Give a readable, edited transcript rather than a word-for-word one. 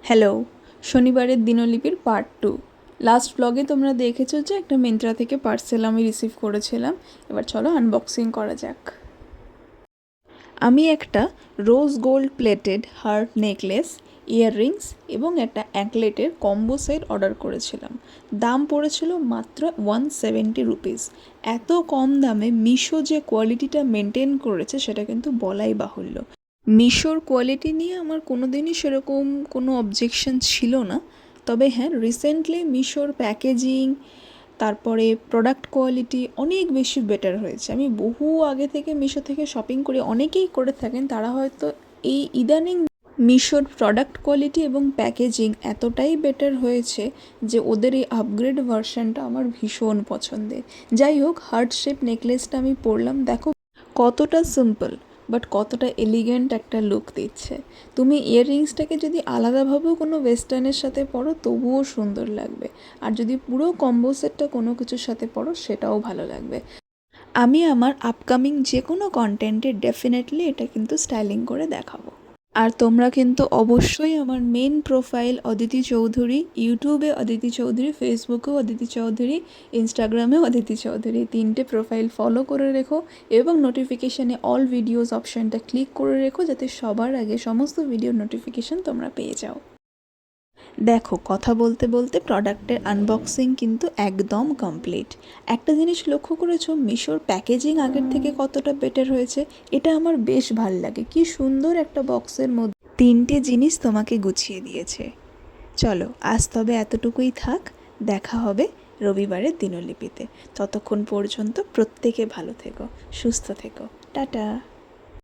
Hello, শনিবারের দিনলিপির part 2। Last ব্লগে তোমরা দেখেছো যে একটা মিন্ত্রা থেকে পার্সেল আমি রিসিভ করেছিলাম। এবার চলো আনবক্সিং করা যাক। আমি একটা rose gold plated heart necklace, earrings এবং একটা অ্যাঙ্কলেটের কম্বো সেট অর্ডার করেছিলাম। দাম পড়েছিল মাত্র 170 রুপিস। এত কম দামে মিশো যে কোয়ালিটিটা মেনটেন করেছে সেটা কিন্তু বলাই বাহুল্য। মিশোর কোয়ালিটি নিয়ে আমার কোনো দিনই সেরকম কোনো অবজেকশন ছিল না। তবে হ্যাঁ, রিসেন্টলি মিশোর প্যাকেজিং, তারপরে প্রোডাক্ট কোয়ালিটি অনেক বেশি বেটার হয়েছে। আমি বহু আগে থেকে মিশো থেকে শপিং করি, অনেকেই করে থাকেন, তারা হয়তো এই ইদানিং মিশোর প্রোডাক্ট কোয়ালিটি এবং প্যাকেজিং এতটাই বেটার হয়েছে যে ওদের এই আপগ্রেড ভার্সনটা আমার ভীষণ পছন্দের। যাই হোক, হার্ট শেপ নেকলেসটা আমি পরলাম, দেখো কতটা সিম্পল বাট কতটা এলিগেন্ট একটা লুক দিচ্ছে। তুমি ইয়াররিংসটাকে যদি আলাদাভাবেও কোনো ওয়েস্টার্নের সাথে পরো তবুও সুন্দর লাগবে, আর যদি পুরো কম্বো সেটটা কোনো কিছুর সাথে পরো সেটাও ভালো লাগবে। আমি আমার আপকামিং যে কোনো কন্টেন্টে ডেফিনেটলি এটা কিন্তু স্টাইলিং করে দেখাবো। আর তোমরা কিন্তু অবশ্যই আমার মেন প্রোফাইল অদিতি চৌধুরী, ইউটিউবে অদিতি চৌধুরী, ফেসবুকেও অদিতি চৌধুরী, ইনস্টাগ্রামেও অদিতি চৌধুরী, 3টে প্রোফাইল ফলো করে রেখো এবং নোটিফিকেশানে অল ভিডিওস অপশানটা ক্লিক করে রেখো যাতে সবার আগে সমস্ত ভিডিওর নোটিফিকেশান তোমরা পেয়ে যাও। দেখো, কথা বলতে বলতে প্রোডাক্টের আনবক্সিং কিন্তু একদম কমপ্লিট। একটা জিনিস লক্ষ্য করেছো, মিশোর প্যাকেজিং আগের থেকে কতটা বেটার হয়েছে? এটা আমার বেশ ভাল লাগে। কি সুন্দর একটা বক্সের মধ্যে 3টে জিনিস তোমাকে গুছিয়ে দিয়েছে। চলো, আজ তবে এতটুকুই থাক। দেখা হবে রবিবারের দিনলিপিতে। ততক্ষণ পর্যন্ত প্রত্যেকে ভালো থেকো, সুস্থ থেকো। টাটা।